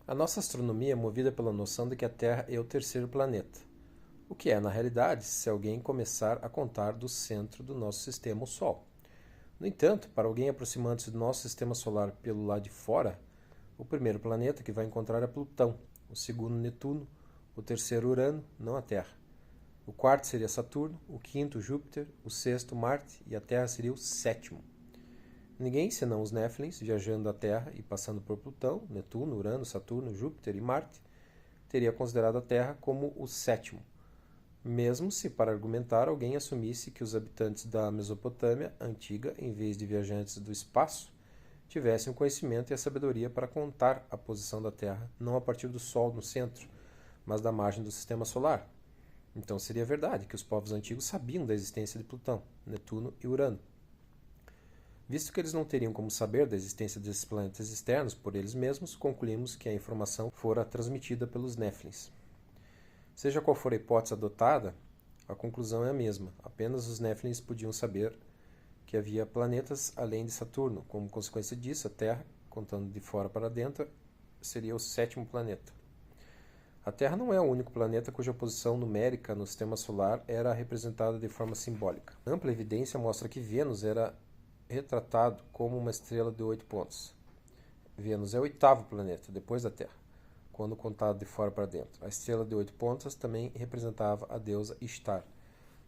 A nossa astronomia é movida pela noção de que a Terra é o terceiro planeta, o que é, na realidade, se alguém começar a contar do centro do nosso sistema, o Sol. No entanto, para alguém aproximando-se do nosso sistema solar pelo lado de fora, o primeiro planeta que vai encontrar é Plutão, o segundo Netuno, o terceiro Urano, não a Terra. O quarto seria Saturno, o quinto Júpiter, o sexto Marte e a Terra seria o sétimo. Ninguém, senão os Néfilins, viajando a Terra e passando por Plutão, Netuno, Urano, Saturno, Júpiter e Marte, teria considerado a Terra como o sétimo, mesmo se, para argumentar, alguém assumisse que os habitantes da Mesopotâmia antiga, em vez de viajantes do espaço, tivessem o conhecimento e a sabedoria para contar a posição da Terra, não a partir do Sol no centro, mas da margem do sistema solar. Então seria verdade que os povos antigos sabiam da existência de Plutão, Netuno e Urano. Visto que eles não teriam como saber da existência desses planetas externos por eles mesmos, concluímos que a informação fora transmitida pelos Néfilins. Seja qual for a hipótese adotada, a conclusão é a mesma. Apenas os Néfilins podiam saber que havia planetas além de Saturno. Como consequência disso, a Terra, contando de fora para dentro, seria o sétimo planeta. A Terra não é o único planeta cuja posição numérica no sistema solar era representada de forma simbólica. Ampla evidência mostra que Vênus era retratado como uma estrela de 8 pontos. Vênus é o oitavo planeta, depois da Terra, quando contado de fora para dentro. A estrela de 8 pontas também representava a deusa Ishtar,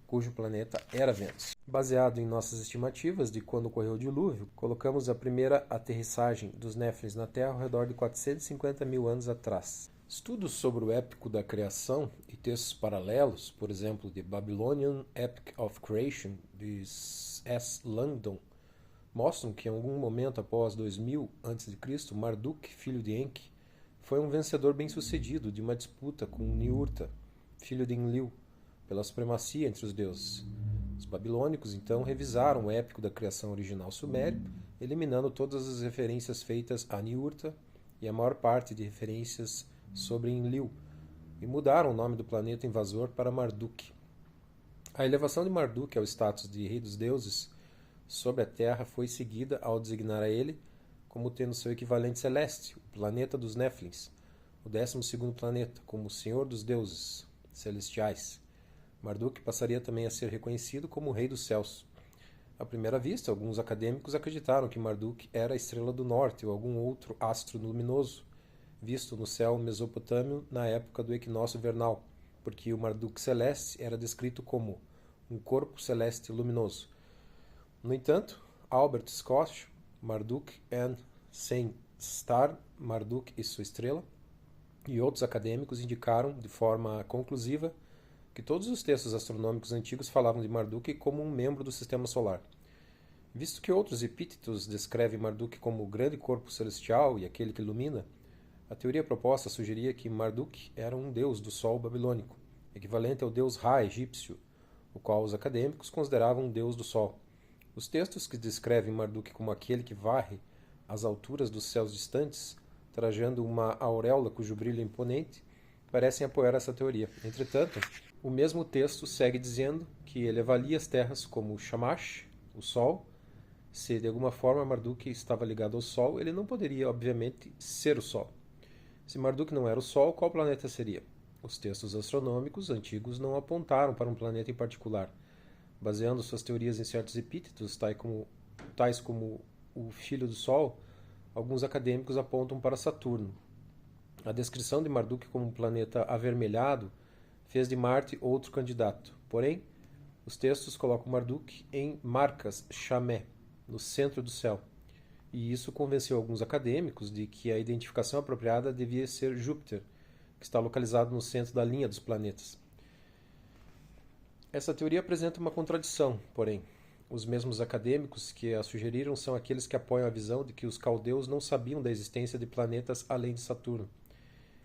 cujo planeta era Vênus. Baseado em nossas estimativas de quando ocorreu o dilúvio, colocamos a primeira aterrissagem dos Néfilins na Terra ao redor de 450 mil anos atrás. Estudos sobre o épico da criação e textos paralelos, por exemplo, de Babylonian Epic of Creation, de S. Langdon, mostram que em algum momento após 2000 a.C., Marduk, filho de Enki, foi um vencedor bem-sucedido de uma disputa com Niurta, filho de Enlil, pela supremacia entre os deuses. Os babilônicos, então, revisaram o épico da criação original sumério, eliminando todas as referências feitas a Niurta e a maior parte de referências sobre Enlil, e mudaram o nome do planeta invasor para Marduk. A elevação de Marduk ao status de rei dos deuses sobre a Terra foi seguida ao designar a ele como tendo seu equivalente celeste, o planeta dos Néfilins, o 12º planeta, como o senhor dos deuses celestiais. Marduk passaria também a ser reconhecido como o rei dos céus. À primeira vista, alguns acadêmicos acreditaram que Marduk era a estrela do norte ou algum outro astro luminoso, visto no céu mesopotâmio na época do equinócio vernal, porque o Marduk celeste era descrito como um corpo celeste luminoso. No entanto, Albert Scott, Marduk and Sein Star, Marduk e sua estrela, e outros acadêmicos indicaram de forma conclusiva que todos os textos astronômicos antigos falavam de Marduk como um membro do sistema solar. Visto que outros epítetos descrevem Marduk como o grande corpo celestial e aquele que ilumina, a teoria proposta sugeria que Marduk era um deus do sol babilônico, equivalente ao deus Ra egípcio, o qual os acadêmicos consideravam um deus do sol. Os textos que descrevem Marduk como aquele que varre as alturas dos céus distantes, trajando uma auréola cujo brilho é imponente, parecem apoiar essa teoria. Entretanto, o mesmo texto segue dizendo que ele avalia as terras como Shamash, o Sol. Se de alguma forma Marduk estava ligado ao Sol, ele não poderia, obviamente, ser o Sol. Se Marduk não era o Sol, qual planeta seria? Os textos astronômicos antigos não apontaram para um planeta em particular, baseando suas teorias em certos epítetos, tais como o filho do Sol. Alguns acadêmicos apontam para Saturno. A descrição de Marduk como um planeta avermelhado fez de Marte outro candidato. Porém, os textos colocam Marduk em Marcas Chamé, no centro do céu. E isso convenceu alguns acadêmicos de que a identificação apropriada devia ser Júpiter, que está localizado no centro da linha dos planetas. Essa teoria apresenta uma contradição, porém. Os mesmos acadêmicos que a sugeriram são aqueles que apoiam a visão de que os caldeus não sabiam da existência de planetas além de Saturno.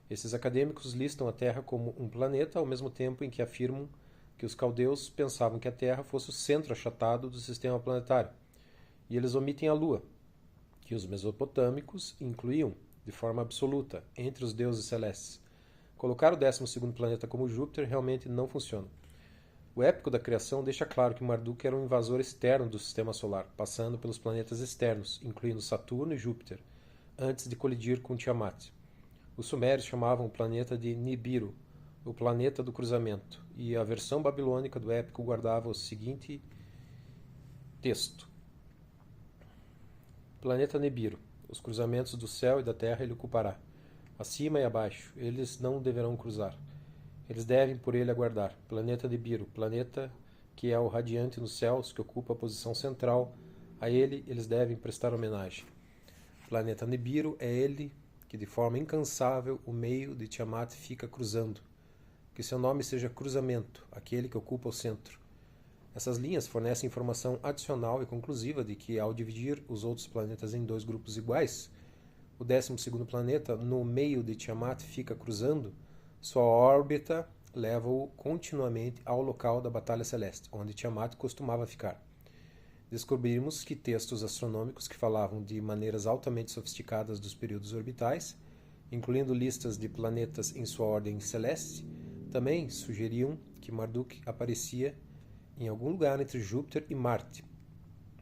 Esses acadêmicos listam a Terra como um planeta, ao mesmo tempo em que afirmam que os caldeus pensavam que a Terra fosse o centro achatado do sistema planetário. E eles omitem a Lua, que os mesopotâmicos incluíam, de forma absoluta, entre os deuses celestes. Colocar o 12º planeta como Júpiter realmente não funciona. O épico da criação deixa claro que Marduk era um invasor externo do sistema solar, passando pelos planetas externos, incluindo Saturno e Júpiter, antes de colidir com Tiamat. Os sumérios chamavam o planeta de Nibiru, o planeta do cruzamento, e a versão babilônica do épico guardava o seguinte texto: Planeta Nibiru, os cruzamentos do céu e da terra ele ocupará, acima e abaixo, eles não deverão cruzar. Eles devem por ele aguardar. Planeta Nibiru, planeta que é o radiante nos céus, que ocupa a posição central, a ele eles devem prestar homenagem. Planeta Nibiru é ele que de forma incansável o meio de Tiamat fica cruzando. Que seu nome seja cruzamento, aquele que ocupa o centro. Essas linhas fornecem informação adicional e conclusiva de que, ao dividir os outros planetas em dois grupos iguais, o 12º planeta, no meio de Tiamat, fica cruzando, sua órbita leva-o continuamente ao local da batalha celeste, onde Tiamat costumava ficar. Descobrimos que textos astronômicos que falavam de maneiras altamente sofisticadas dos períodos orbitais, incluindo listas de planetas em sua ordem celeste, também sugeriam que Marduk aparecia em algum lugar entre Júpiter e Marte.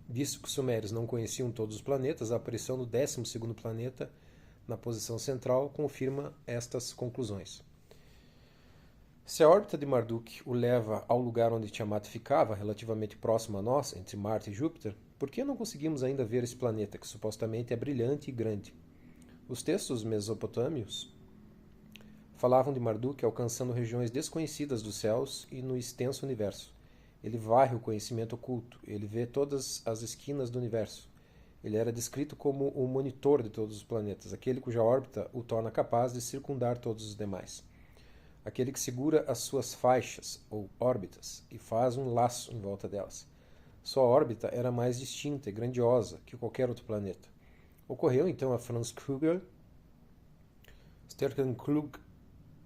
Visto que os sumérios não conheciam todos os planetas, a aparição do 12º planeta na posição central confirma estas conclusões. Se a órbita de Marduk o leva ao lugar onde Tiamat ficava, relativamente próximo a nós, entre Marte e Júpiter, por que não conseguimos ainda ver esse planeta, que supostamente é brilhante e grande? Os textos mesopotâmios falavam de Marduk alcançando regiões desconhecidas dos céus e no extenso universo. Ele varre o conhecimento oculto, ele vê todas as esquinas do universo. Ele era descrito como o monitor de todos os planetas, aquele cuja órbita o torna capaz de circundar todos os demais. Aquele que segura as suas faixas, ou órbitas, e faz um laço em volta delas. Sua órbita era mais distinta e grandiosa que qualquer outro planeta. Ocorreu então a Franz Kugel, Sterkenkrug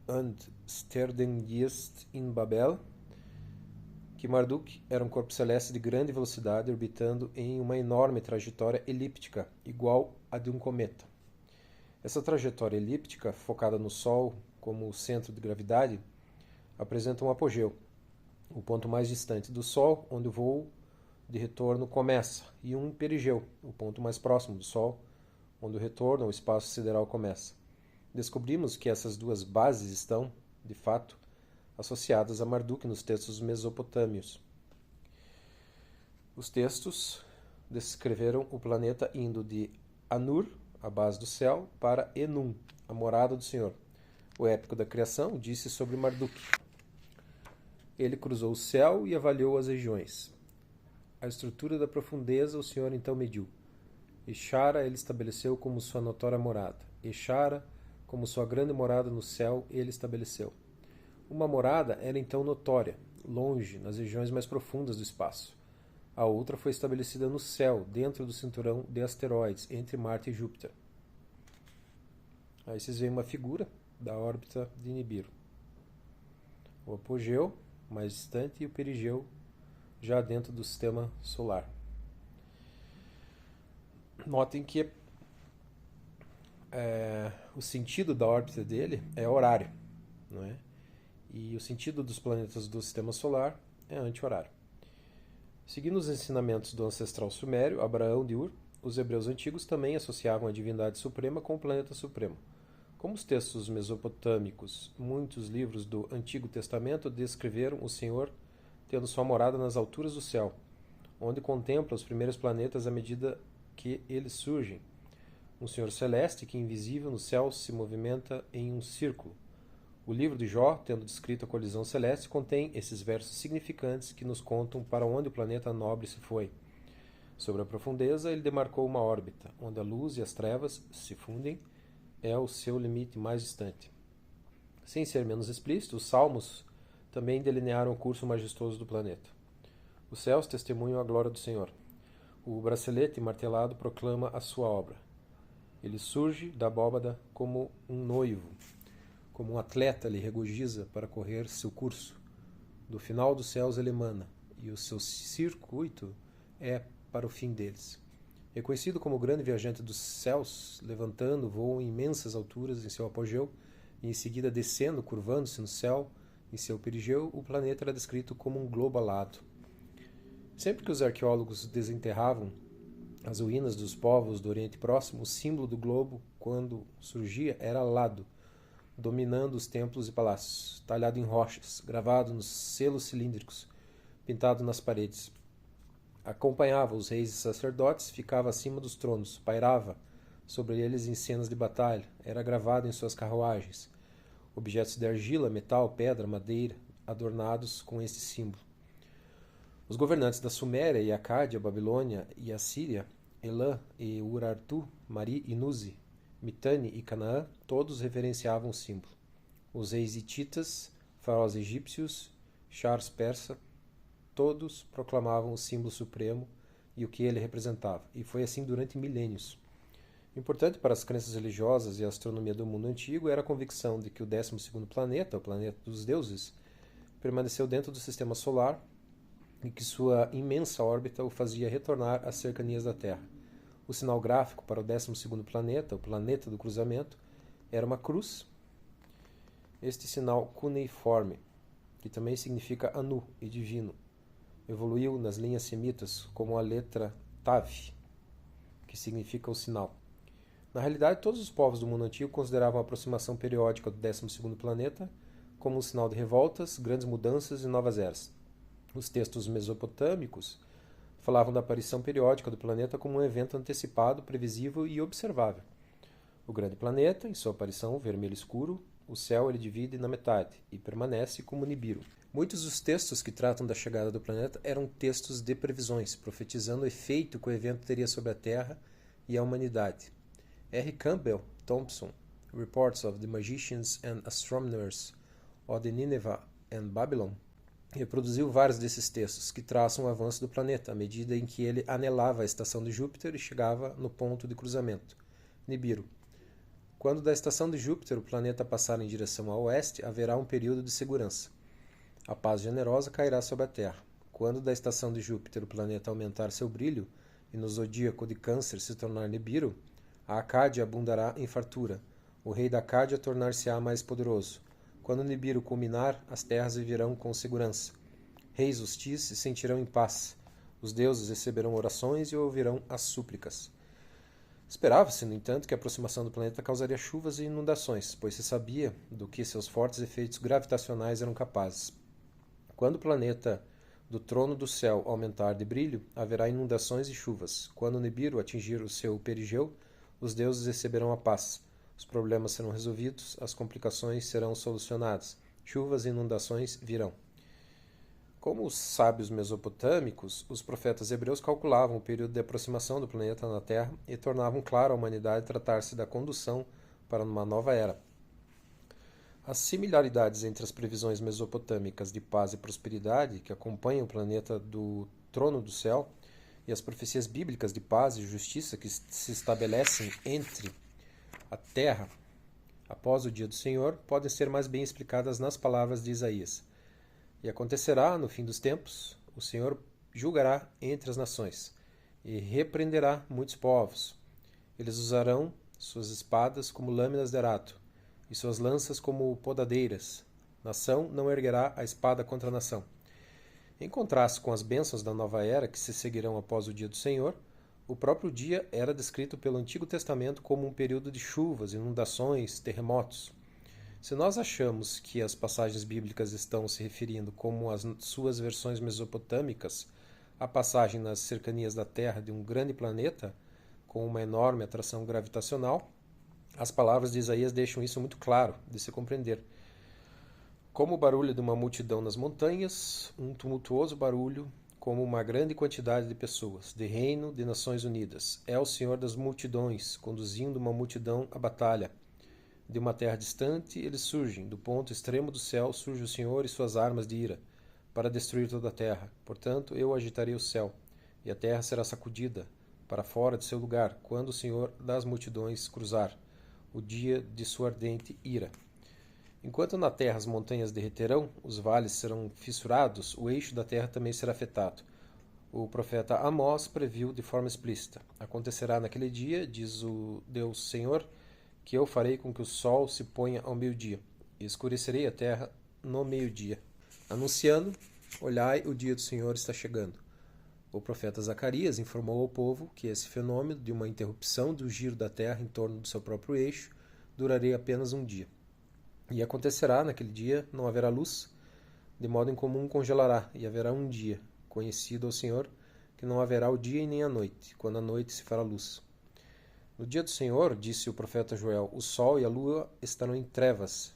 und Sterdendienst in Babel, que Marduk era um corpo celeste de grande velocidade orbitando em uma enorme trajetória elíptica, igual à de um cometa. Essa trajetória elíptica, focada no Sol como centro de gravidade, apresenta um apogeu, o ponto mais distante do Sol, onde o voo de retorno começa, e um perigeu, o ponto mais próximo do Sol, onde o retorno ao espaço sideral começa. Descobrimos que essas duas bases estão, de fato, associadas a Marduk nos textos mesopotâmios. Os textos descreveram o planeta indo de Anur, a base do céu, para Enum, a morada do Senhor. O épico da criação disse sobre Marduk: ele cruzou o céu e avaliou as regiões. A estrutura da profundeza o Senhor então mediu. Eshara ele estabeleceu como sua notória morada. Eshara, como sua grande morada no céu, ele estabeleceu. Uma morada era então notória, longe, nas regiões mais profundas do espaço. A outra foi estabelecida no céu, dentro do cinturão de asteroides, entre Marte e Júpiter. Aí vocês veem uma figura da órbita de Nibiru. O apogeu, mais distante, e o perigeu, já dentro do sistema solar. Notem que o sentido da órbita dele é horário, não é? E o sentido dos planetas do sistema solar é anti-horário. Seguindo os ensinamentos do ancestral sumério, Abraão de Ur, os hebreus antigos também associavam a divindade suprema com o planeta supremo. Como os textos mesopotâmicos, muitos livros do Antigo Testamento descreveram o Senhor tendo sua morada nas alturas do céu, onde contempla os primeiros planetas à medida que eles surgem. Um Senhor celeste que, invisível no céu, se movimenta em um círculo. O livro de Jó, tendo descrito a colisão celeste, contém esses versos significantes que nos contam para onde o planeta nobre se foi. Sobre a profundeza, ele demarcou uma órbita, onde a luz e as trevas se fundem, é o seu limite mais distante. Sem ser menos explícito, os salmos também delinearam o curso majestoso do planeta. Os céus testemunham a glória do Senhor. O bracelete martelado proclama a sua obra. Ele surge da abóbada como um noivo, como um atleta ele regozija para correr seu curso. Do final dos céus ele emana, e o seu circuito é para o fim deles. Reconhecido como o grande viajante dos céus, levantando voo em imensas alturas em seu apogeu, e em seguida descendo, curvando-se no céu, em seu perigeu, o planeta era descrito como um globo alado. Sempre que os arqueólogos desenterravam as ruínas dos povos do Oriente Próximo, o símbolo do globo, quando surgia, era alado, dominando os templos e palácios, talhado em rochas, gravado nos selos cilíndricos, pintado nas paredes. Acompanhava os reis e sacerdotes, ficava acima dos tronos, pairava sobre eles em cenas de batalha, era gravado em suas carruagens, objetos de argila, metal, pedra, madeira, adornados com este símbolo. Os governantes da Suméria e Acádia, Babilônia e Assíria, Elã e Urartu, Mari e Nuzi, Mitane e Canaã, todos reverenciavam o símbolo. Os reis hititas, faraós egípcios, chars persa, todos proclamavam o símbolo supremo e o que ele representava, e foi assim durante milênios. Importante para as crenças religiosas e a astronomia do mundo antigo era a convicção de que o 12º planeta, o planeta dos deuses, permaneceu dentro do sistema solar e que sua imensa órbita o fazia retornar às cercanias da Terra. O sinal gráfico para o 12º planeta, o planeta do cruzamento, era uma cruz. Este sinal cuneiforme, que também significa Anu e divino, evoluiu nas linhas semitas como a letra Tav, que significa o sinal. Na realidade, todos os povos do mundo antigo consideravam a aproximação periódica do 12º planeta como um sinal de revoltas, grandes mudanças e novas eras. Os textos mesopotâmicos falavam da aparição periódica do planeta como um evento antecipado, previsível e observável. O grande planeta, em sua aparição vermelho escuro, o céu ele divide na metade e permanece como Nibiru. Muitos dos textos que tratam da chegada do planeta eram textos de previsões, profetizando o efeito que o evento teria sobre a Terra e a humanidade. R. Campbell Thompson, Reports of the Magicians and Astronomers of the Nineveh and Babylon, reproduziu vários desses textos que traçam o avanço do planeta à medida em que ele anelava a estação de Júpiter e chegava no ponto de cruzamento, Nibiru. Quando da estação de Júpiter o planeta passar em direção ao oeste, haverá um período de segurança. A paz generosa cairá sobre a Terra. Quando da estação de Júpiter o planeta aumentar seu brilho e no zodíaco de Câncer se tornar Nibiru, a Acádia abundará em fartura. O rei da Acádia tornar-se-á mais poderoso. Quando Nibiru culminar, as terras viverão com segurança. Reis hostis se sentirão em paz. Os deuses receberão orações e ouvirão as súplicas. Esperava-se, no entanto, que a aproximação do planeta causaria chuvas e inundações, pois se sabia do que seus fortes efeitos gravitacionais eram capazes. Quando o planeta do trono do céu aumentar de brilho, haverá inundações e chuvas. Quando Nibiru atingir o seu perigeu, os deuses receberão a paz. Os problemas serão resolvidos, as complicações serão solucionadas, chuvas e inundações virão. Como os sábios mesopotâmicos, os profetas hebreus calculavam o período de aproximação do planeta na Terra e tornavam claro à humanidade tratar-se da condução para uma nova era. As similaridades entre as previsões mesopotâmicas de paz e prosperidade que acompanham o planeta do trono do céu e as profecias bíblicas de paz e justiça que se estabelecem entre a terra após o dia do Senhor podem ser mais bem explicadas nas palavras de Isaías. E acontecerá, no fim dos tempos, o Senhor julgará entre as nações e repreenderá muitos povos. Eles usarão suas espadas como lâminas de arato e suas lanças como podadeiras. Nação não erguerá a espada contra a nação. Em contraste com as bênçãos da nova era que se seguirão após o dia do Senhor, o próprio dia era descrito pelo Antigo Testamento como um período de chuvas, inundações, terremotos. Se nós achamos que as passagens bíblicas estão se referindo, como as suas versões mesopotâmicas, à passagem nas cercanias da Terra de um grande planeta com uma enorme atração gravitacional, as palavras de Isaías deixam isso muito claro de se compreender. Como o barulho de uma multidão nas montanhas, um tumultuoso barulho, como uma grande quantidade de pessoas, de reino, de Nações Unidas. É o Senhor das multidões, conduzindo uma multidão à batalha. De uma terra distante, eles surgem. Do ponto extremo do céu surge o Senhor e suas armas de ira, para destruir toda a terra. Portanto, eu agitarei o céu, e a terra será sacudida para fora de seu lugar, quando o Senhor das multidões cruzar, o dia de sua ardente ira. Enquanto na terra as montanhas derreterão, os vales serão fissurados, o eixo da terra também será afetado. O profeta Amós previu de forma explícita: acontecerá naquele dia, diz o Deus Senhor, que eu farei com que o sol se ponha ao meio-dia, e escurecerei a terra no meio-dia, anunciando: olhai, o dia do Senhor está chegando. O profeta Zacarias informou ao povo que esse fenômeno de uma interrupção do giro da terra em torno do seu próprio eixo duraria apenas um dia. E acontecerá naquele dia, não haverá luz, de modo em comum congelará, e haverá um dia, conhecido ao Senhor, que não haverá o dia e nem a noite, quando a noite se fará luz. No dia do Senhor, disse o profeta Joel, o sol e a lua estarão em trevas,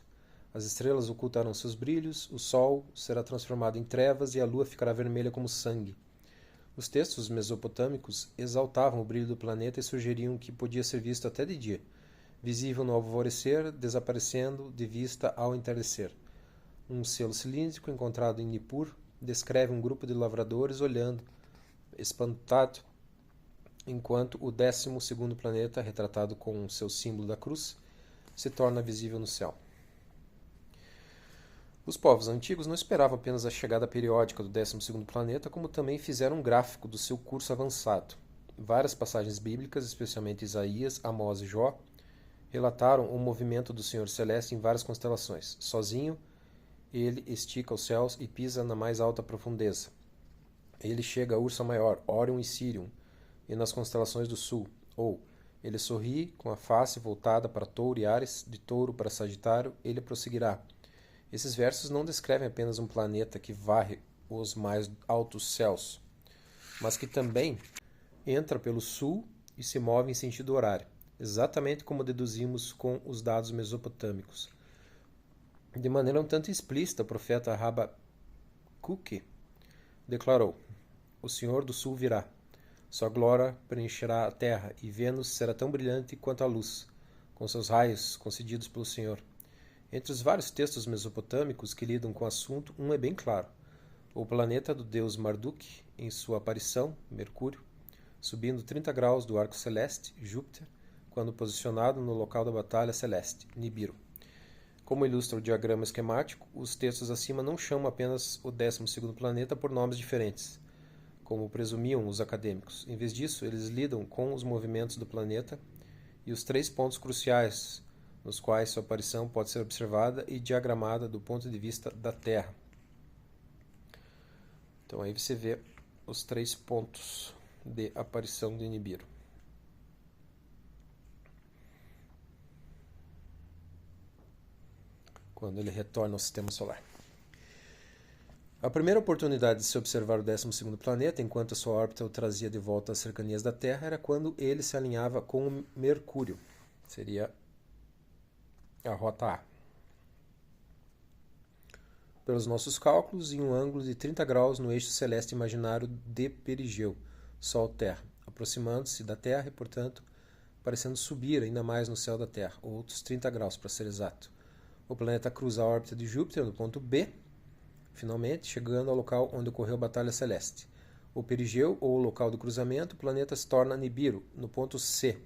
as estrelas ocultarão seus brilhos, o sol será transformado em trevas e a lua ficará vermelha como sangue. Os textos mesopotâmicos exaltavam o brilho do planeta e sugeriam que podia ser visto até de dia, visível no alvorecer, desaparecendo de vista ao entardecer. Um selo cilíndrico encontrado em Nippur descreve um grupo de lavradores olhando, espantado, enquanto o 12º planeta, retratado com seu símbolo da cruz, se torna visível no céu. Os povos antigos não esperavam apenas a chegada periódica do 12º planeta, como também fizeram um gráfico do seu curso avançado. Várias passagens bíblicas, especialmente Isaías, Amós e Jó, relataram o movimento do Senhor Celeste em várias constelações. Sozinho, ele estica os céus e pisa na mais alta profundeza. Ele chega a Ursa Maior, Órion e Sirium, e nas constelações do sul. Ou, ele sorri com a face voltada para Touro e Áries, de Touro para Sagitário, ele prosseguirá. Esses versos não descrevem apenas um planeta que varre os mais altos céus, mas que também entra pelo sul e se move em sentido horário, exatamente como deduzimos com os dados mesopotâmicos. De maneira um tanto explícita, o profeta Habacuque declarou: o Senhor do sul virá. Sua glória preencherá a terra, e Vênus será tão brilhante quanto a luz, com seus raios concedidos pelo Senhor. Entre os vários textos mesopotâmicos que lidam com o assunto, um é bem claro. O planeta do deus Marduk, em sua aparição, Mercúrio, subindo 30 graus do arco celeste, Júpiter, quando posicionado no local da batalha celeste, Nibiru. Como ilustra o diagrama esquemático, os textos acima não chamam apenas o 12º planeta por nomes diferentes, como presumiam os acadêmicos. Em vez disso, eles lidam com os movimentos do planeta e os 3 pontos cruciais nos quais sua aparição pode ser observada e diagramada do ponto de vista da Terra. Então aí você vê os 3 pontos de aparição de Nibiru. Quando ele retorna ao sistema solar. A primeira oportunidade de se observar o 12º planeta, enquanto a sua órbita o trazia de volta às cercanias da Terra, era quando ele se alinhava com o Mercúrio. Seria a rota A. Pelos nossos cálculos, em um ângulo de 30 graus no eixo celeste imaginário de perigeu, Sol-Terra, aproximando-se da Terra e, portanto, parecendo subir ainda mais no céu da Terra, outros 30 graus para ser exato. O planeta cruza a órbita de Júpiter no ponto B, finalmente chegando ao local onde ocorreu a batalha celeste. O perigeu, ou o local do cruzamento, o planeta se torna Nibiru, no ponto C.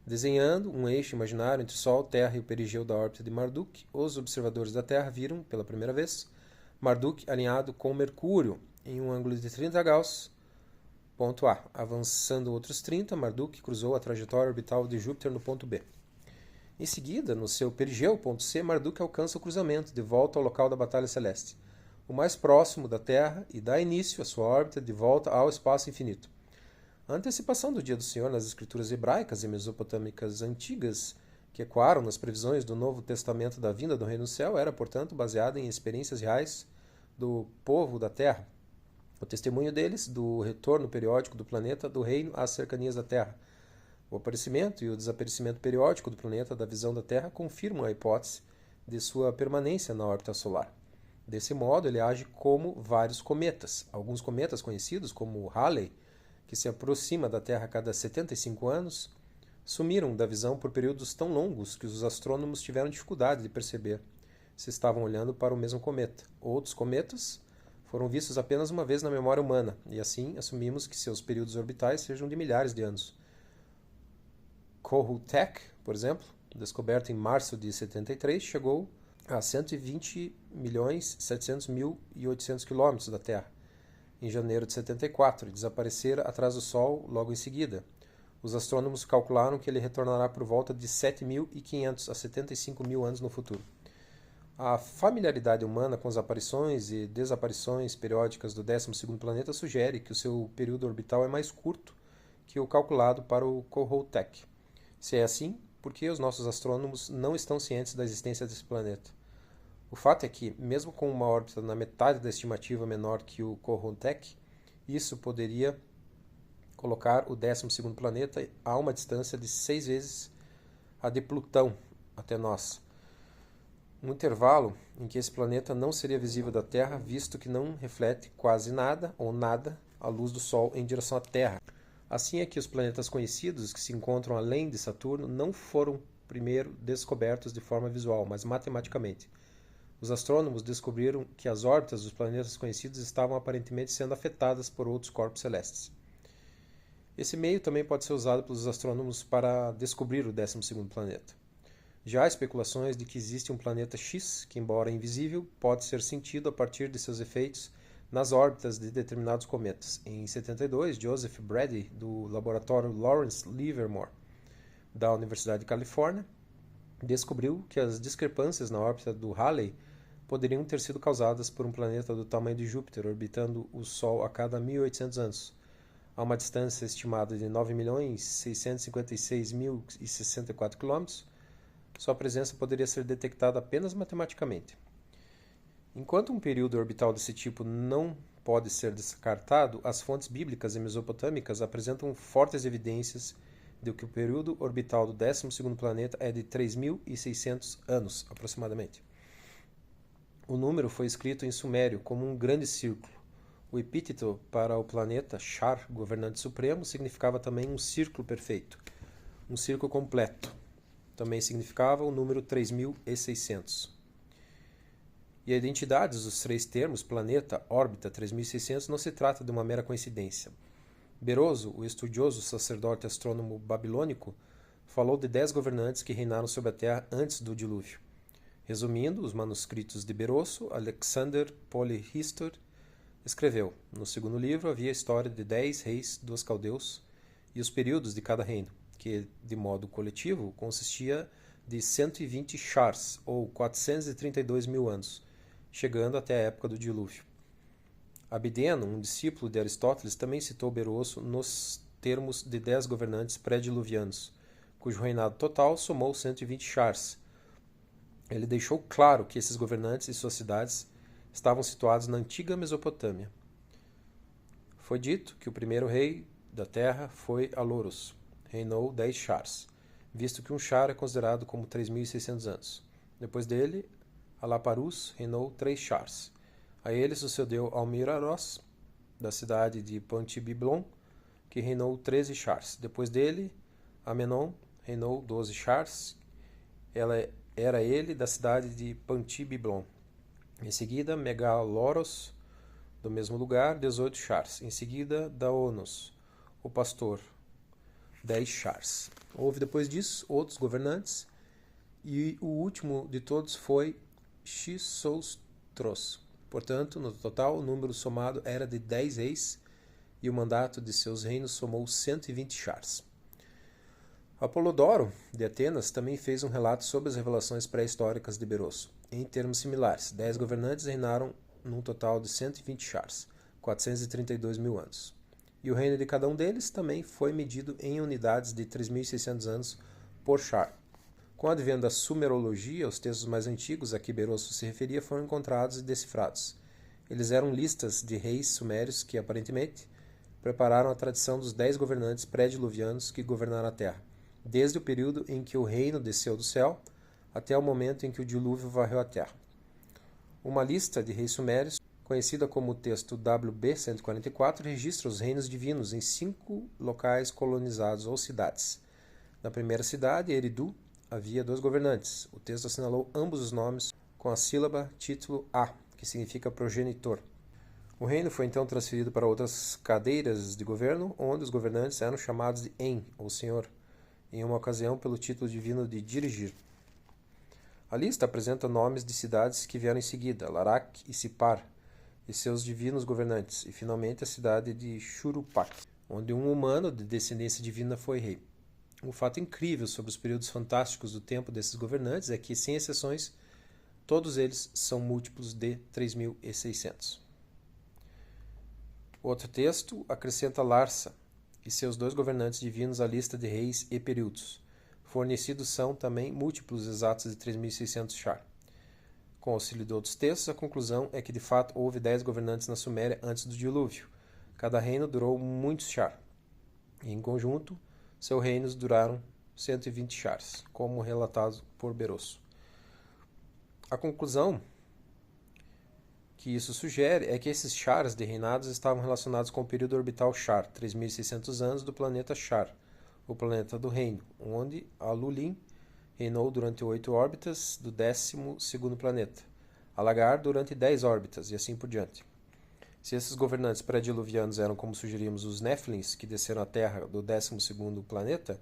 Desenhando um eixo imaginário entre o Sol, Terra e o perigeu da órbita de Marduk, os observadores da Terra viram, pela primeira vez, Marduk alinhado com Mercúrio em um ângulo de 30 graus, ponto A. Avançando outros 30, Marduk cruzou a trajetória orbital de Júpiter no ponto B. Em seguida, no seu perigeu, ponto C, Marduk alcança o cruzamento, de volta ao local da batalha celeste, o mais próximo da Terra, e dá início à sua órbita de volta ao espaço infinito. A antecipação do dia do Senhor nas escrituras hebraicas e mesopotâmicas antigas, que ecoaram nas previsões do Novo Testamento da vinda do Reino do Céu, era, portanto, baseada em experiências reais do povo da Terra. O testemunho deles do retorno periódico do planeta do Reino às cercanias da Terra. O aparecimento e o desaparecimento periódico do planeta da visão da Terra confirmam a hipótese de sua permanência na órbita solar. Desse modo, ele age como vários cometas. Alguns cometas conhecidos, como Halley, que se aproxima da Terra a cada 75 anos, sumiram da visão por períodos tão longos que os astrônomos tiveram dificuldade de perceber se estavam olhando para o mesmo cometa. Outros cometas foram vistos apenas uma vez na memória humana, e assim assumimos que seus períodos orbitais sejam de milhares de anos. Kohoutek, por exemplo, descoberto em março de 73, chegou a 120.700.800 km da Terra em janeiro de 74 e desaparecera atrás do Sol logo em seguida. Os astrônomos calcularam que ele retornará por volta de 7.500 a 75.000 anos no futuro. A familiaridade humana com as aparições e desaparições periódicas do 12º planeta sugere que o seu período orbital é mais curto que o calculado para o Kohoutek. Se é assim, por que os nossos astrônomos não estão cientes da existência desse planeta? O fato é que, mesmo com uma órbita na metade da estimativa menor que o Kohoutek, isso poderia colocar o 12º planeta a uma distância de 6 vezes a de Plutão até nós. Um intervalo em que esse planeta não seria visível da Terra, visto que não reflete quase nada ou nada a luz do Sol em direção à Terra. Assim é que os planetas conhecidos que se encontram além de Saturno não foram primeiro descobertos de forma visual, mas matematicamente. Os astrônomos descobriram que as órbitas dos planetas conhecidos estavam aparentemente sendo afetadas por outros corpos celestes. Esse meio também pode ser usado pelos astrônomos para descobrir o 12º planeta. Já há especulações de que existe um planeta X, que, embora invisível, pode ser sentido a partir de seus efeitos nas órbitas de determinados cometas. Em 72, Joseph Brady, do laboratório Lawrence Livermore, da Universidade de Califórnia, descobriu que as discrepâncias na órbita do Halley poderiam ter sido causadas por um planeta do tamanho de Júpiter orbitando o Sol a cada 1.800 anos, a uma distância estimada de 9.656.064 km. Sua presença poderia ser detectada apenas matematicamente. Enquanto um período orbital desse tipo não pode ser descartado, as fontes bíblicas e mesopotâmicas apresentam fortes evidências de que o período orbital do 12º planeta é de 3.600 anos, aproximadamente. O número foi escrito em sumério como um grande círculo. O epíteto para o planeta, Shar, governante supremo, significava também um círculo perfeito, um círculo completo. Também significava o número 3.600. E a identidade dos três termos, planeta, órbita, 3.600, não se trata de uma mera coincidência. Beroso, o estudioso sacerdote astrônomo babilônico, falou de 10 governantes que reinaram sobre a Terra antes do dilúvio. Resumindo, os manuscritos de Beroso, Alexander Polyhistor escreveu: no segundo livro havia a história de 10 reis dos caldeus e os períodos de cada reino, que, de modo coletivo, consistia de 120 chars, ou 432 mil anos, chegando até a época do dilúvio. Abdeno, um discípulo de Aristóteles, também citou Beroso nos termos de 10 governantes pré-diluvianos, cujo reinado total somou 120 chars. Ele deixou claro que esses governantes e suas cidades estavam situados na antiga Mesopotâmia. Foi dito que o primeiro rei da terra foi Aloros, reinou 10 chars, visto que um char é considerado como 3.600 anos. Depois dele, Alaparus reinou 3 chars. A ele sucedeu Almiraros, da cidade de Pantibiblon, que reinou 13 chars. Depois dele, Amenon reinou 12 chars. Era ele da cidade de Pantibiblon. Em seguida, Megaloros, do mesmo lugar, 18 chars. Em seguida, Daonos, o pastor, 10 chars. Houve depois disso outros governantes, e o último de todos foi Xisostros. Portanto, no total, o número somado era de 10 reis, e o mandato de seus reinos somou 120 chars. Apolodoro, de Atenas, também fez um relato sobre as revelações pré-históricas de Beroso. Em termos similares, 10 governantes reinaram num total de 120 chars, 432 mil anos. E o reino de cada um deles também foi medido em unidades de 3.600 anos por char. Com o advento da sumerologia, os textos mais antigos a que Beroso se referia foram encontrados e decifrados. Eles eram listas de reis sumérios que, aparentemente, prepararam a tradição dos 10 governantes pré-diluvianos que governaram a Terra, desde o período em que o reino desceu do céu até o momento em que o dilúvio varreu a Terra. Uma lista de reis sumérios, conhecida como o texto WB 144, registra os reinos divinos em 5 locais colonizados ou cidades. Na primeira cidade, Eridu, havia 2 governantes. O texto assinalou ambos os nomes com a sílaba título A, que significa progenitor. O reino foi então transferido para outras cadeiras de governo, onde os governantes eram chamados de En, ou Senhor, em uma ocasião pelo título divino de dirigir. A lista apresenta nomes de cidades que vieram em seguida, Larak e Sipar, e seus divinos governantes, e finalmente a cidade de Churupak, onde um humano de descendência divina foi rei. Um fato incrível sobre os períodos fantásticos do tempo desses governantes é que, sem exceções, todos eles são múltiplos de 3.600. Outro texto acrescenta Larsa e seus 2 governantes divinos à lista de reis e períodos. Fornecidos são também múltiplos exatos de 3.600 char. Com o auxílio de outros textos, a conclusão é que de fato houve 10 governantes na Suméria antes do dilúvio. Cada reino durou muitos char, e em conjunto, seus reinos duraram 120 chars, como relatado por Berosso. A conclusão que isso sugere é que esses chars de reinados estavam relacionados com o período orbital Char, 3.600 anos do planeta Char, o planeta do reino, onde Alulin reinou durante 8 órbitas do 12º planeta, Alagar durante 10 órbitas e assim por diante. Se esses governantes pré-diluvianos eram, como sugerimos, os Néflins, que desceram à Terra do 12º planeta,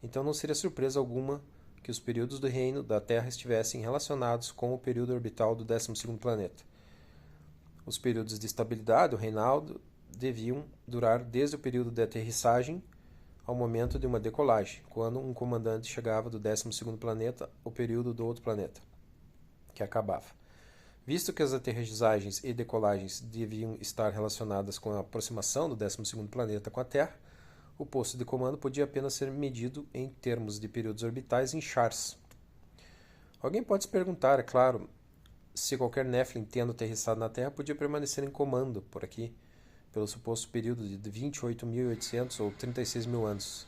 então não seria surpresa alguma que os períodos do reino da Terra estivessem relacionados com o período orbital do 12º planeta. Os períodos de estabilidade, o reinado, deviam durar desde o período de aterrissagem ao momento de uma decolagem, quando um comandante chegava do 12º planeta ao período do outro planeta, que acabava. Visto que as aterrissagens e decolagens deviam estar relacionadas com a aproximação do 12º planeta com a Terra, o posto de comando podia apenas ser medido em termos de períodos orbitais em chars. Alguém pode se perguntar, é claro, se qualquer Nephilim tendo aterrissado na Terra podia permanecer em comando por aqui, pelo suposto período de 28.800 ou 36.000 anos.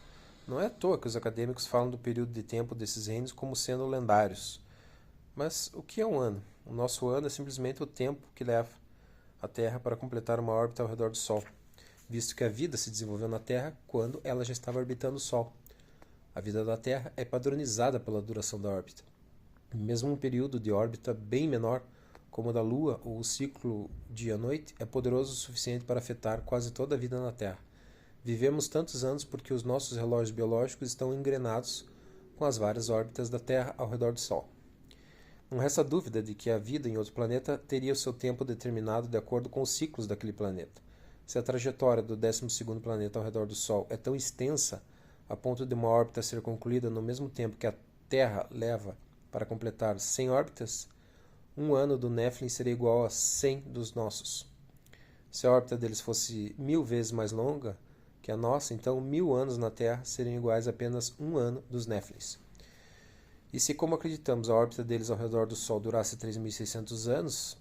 Não é à toa que os acadêmicos falam do período de tempo desses reinos como sendo lendários. Mas o que é um ano? O nosso ano é simplesmente o tempo que leva a Terra para completar uma órbita ao redor do Sol, visto que a vida se desenvolveu na Terra quando ela já estava orbitando o Sol. A vida da Terra é padronizada pela duração da órbita. Mesmo um período de órbita bem menor, como o da Lua ou o ciclo dia-noite, é poderoso o suficiente para afetar quase toda a vida na Terra. Vivemos tantos anos porque os nossos relógios biológicos estão engrenados com as várias órbitas da Terra ao redor do Sol. Não resta dúvida de que a vida em outro planeta teria o seu tempo determinado de acordo com os ciclos daquele planeta. Se a trajetória do 12º planeta ao redor do Sol é tão extensa a ponto de uma órbita ser concluída no mesmo tempo que a Terra leva para completar 100 órbitas, um ano do Nephilim seria igual a 100 dos nossos. Se a órbita deles fosse 1000 vezes mais longa que a nossa, então 1000 anos na Terra seriam iguais a apenas um ano dos Néfilins. E se, como acreditamos, a órbita deles ao redor do Sol durasse 3.600 anos,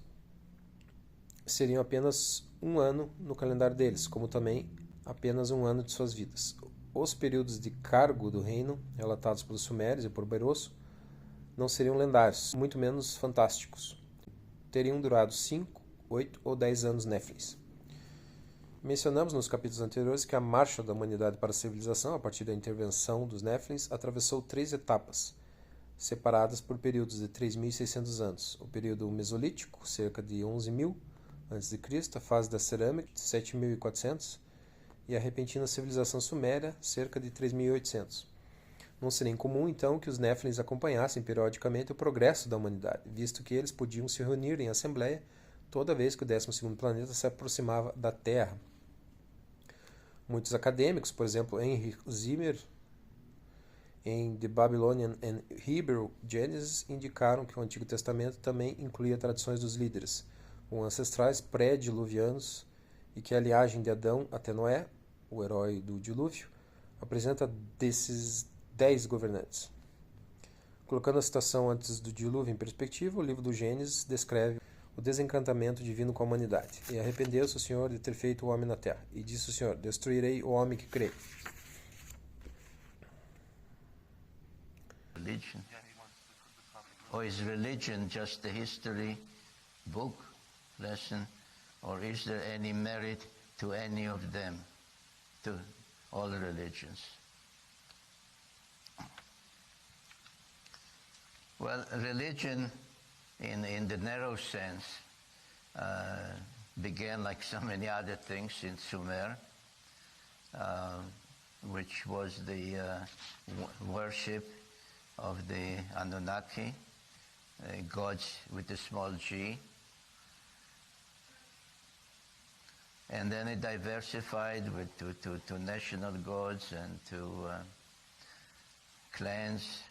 seriam apenas um ano no calendário deles, como também apenas um ano de suas vidas. Os períodos de cargo do reino, relatados pelos Sumérios e por Berosso, não seriam lendários, muito menos fantásticos. Teriam durado 5, 8 ou 10 anos Néfilins. Mencionamos nos capítulos anteriores que a marcha da humanidade para a civilização, a partir da intervenção dos Néfilins, atravessou 3 etapas, separadas por períodos de 3.600 anos. O período Mesolítico, cerca de 11.000 a.C., a fase da cerâmica, 7.400, e a repentina civilização suméria, cerca de 3.800. Não seria incomum, então, que os Néfilins acompanhassem periodicamente o progresso da humanidade, visto que eles podiam se reunir em assembleia toda vez que o 12º planeta se aproximava da Terra. Muitos acadêmicos, por exemplo, Heinrich Zimmer, em The Babylonian and Hebrew Genesis, indicaram que o Antigo Testamento também incluía tradições dos líderes, com ancestrais pré-diluvianos, e que a linhagem de Adão até Noé, o herói do dilúvio, apresenta desses 10 governantes. Colocando a situação antes do dilúvio em perspectiva, o livro do Gênesis descreve o desencantamento divino com a humanidade. E arrependeu-se o Senhor de ter feito o homem na terra. E disse o Senhor: destruirei o homem que crê. Religion. Or is religion just a history book lesson, or is there any merit to any of them, to all religions? Well, religion, in the narrow sense, began like so many other things in Sumer, which was the worship of the Anunnaki, gods with a small g. And then it diversified to national gods and to clans,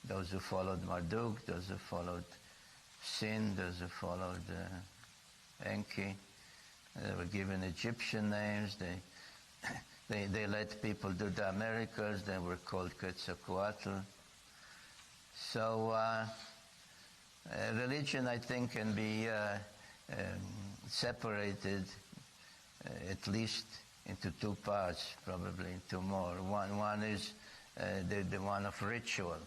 those who followed Marduk, those who followed Sin, those who followed Enki. They were given Egyptian names. They let people do the Americas. They were called Quetzalcoatl. So religion, I think, can be separated at least into two parts, probably two more. One is the one of ritual.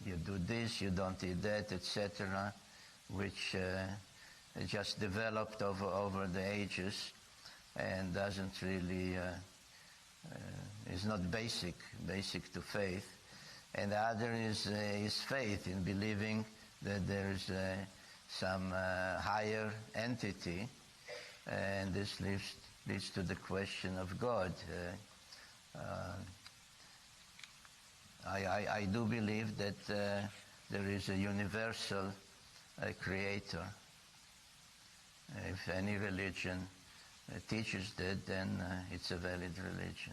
You do this, you don't do that, etc., which just developed over the ages and doesn't really, is not basic to faith. And the other is faith, in believing that there is some higher entity, and this leads to the question of God. I do believe that there is a universal creator. If any religion teaches that, then it's a valid religion.